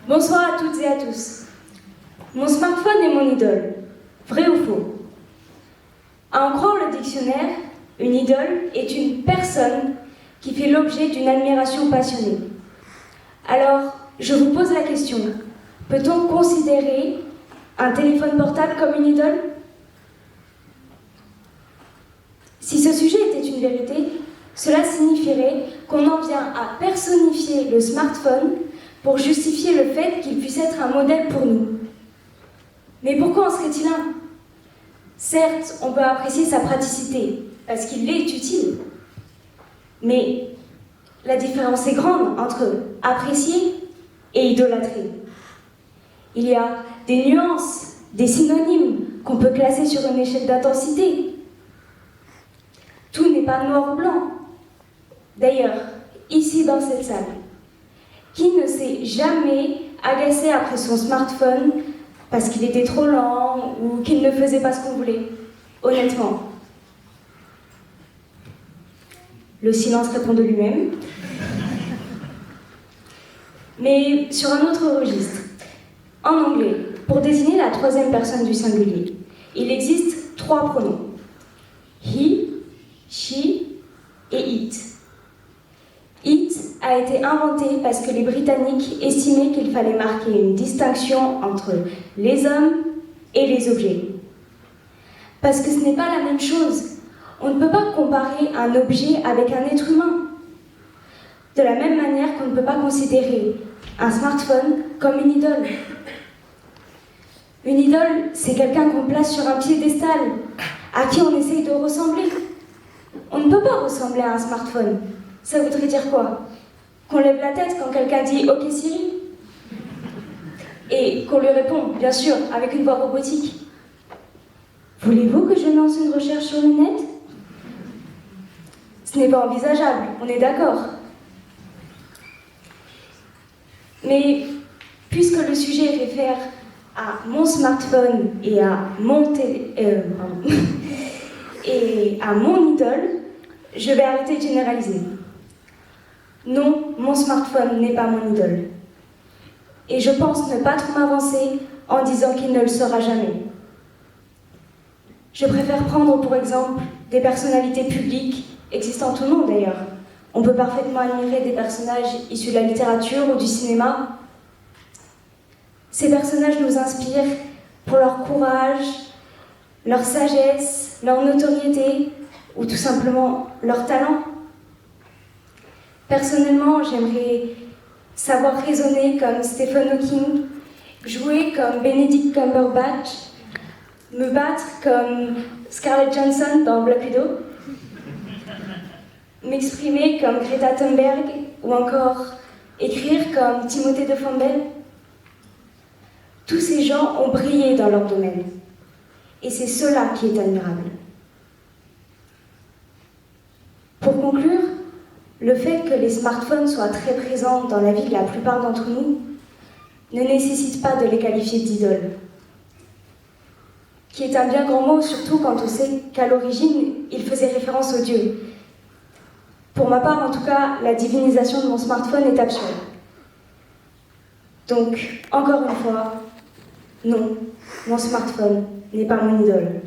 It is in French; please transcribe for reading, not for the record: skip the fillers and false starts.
Bonsoir à toutes et à tous. Mon smartphone est mon idole. Vrai ou faux? À en croire le dictionnaire, une idole est une personne qui fait l'objet d'une admiration passionnée. Alors, je vous pose la question. Peut-on considérer un téléphone portable comme une idole? Si ce sujet était une vérité, cela signifierait qu'on en vient à personnifier le smartphone pour justifier le fait qu'il puisse être un modèle pour nous. Mais pourquoi en serait-il un? Certes, on peut apprécier sa praticité, parce qu'il est utile. Mais la différence est grande entre apprécier et idolâtrer. Il y a des nuances, des synonymes qu'on peut classer sur une échelle d'intensité. Tout n'est pas noir ou blanc. D'ailleurs, ici dans cette salle, qui ne s'est jamais agacé après son smartphone parce qu'il était trop lent ou qu'il ne faisait pas ce qu'on voulait? Honnêtement. Le silence répond de lui-même. Mais sur un autre registre. En anglais, pour désigner la troisième personne du singulier, il existe 3 pronoms. He, she et it. It a été inventé parce que les Britanniques estimaient qu'il fallait marquer une distinction entre les hommes et les objets. Parce que ce n'est pas la même chose. On ne peut pas comparer un objet avec un être humain. De la même manière qu'on ne peut pas considérer un smartphone comme une idole. Une idole, c'est quelqu'un qu'on place sur un piédestal, à qui on essaye de ressembler. On ne peut pas ressembler à un smartphone. Ça voudrait dire quoi? Qu'on lève la tête quand quelqu'un dit « Ok Siri » et qu'on lui répond, bien sûr, avec une voix robotique. Voulez-vous que je lance une recherche sur le net? Ce n'est pas envisageable, on est d'accord. Mais puisque le sujet réfère à mon smartphone et à et à mon idole, je vais arrêter de généraliser. Non, mon smartphone n'est pas mon idole. Et je pense ne pas trop m'avancer en disant qu'il ne le sera jamais. Je préfère prendre pour exemple des personnalités publiques, existantes ou non d'ailleurs. On peut parfaitement admirer des personnages issus de la littérature ou du cinéma. Ces personnages nous inspirent pour leur courage, leur sagesse, leur notoriété ou tout simplement leur talent. Personnellement, j'aimerais savoir raisonner comme Stephen Hawking, jouer comme Benedict Cumberbatch, me battre comme Scarlett Johansson dans Black Widow, m'exprimer comme Greta Thunberg ou encore écrire comme Timothée de Fombelle. Tous ces gens ont brillé dans leur domaine. Et c'est cela qui est admirable. Pour conclure, le fait que les smartphones soient très présents dans la vie de la plupart d'entre nous ne nécessite pas de les qualifier d'idoles. Qui est un bien grand mot, surtout quand on sait qu'à l'origine, il faisait référence aux dieux. Pour ma part, en tout cas, la divinisation de mon smartphone est absurde. Donc, encore une fois, non, mon smartphone n'est pas mon idole.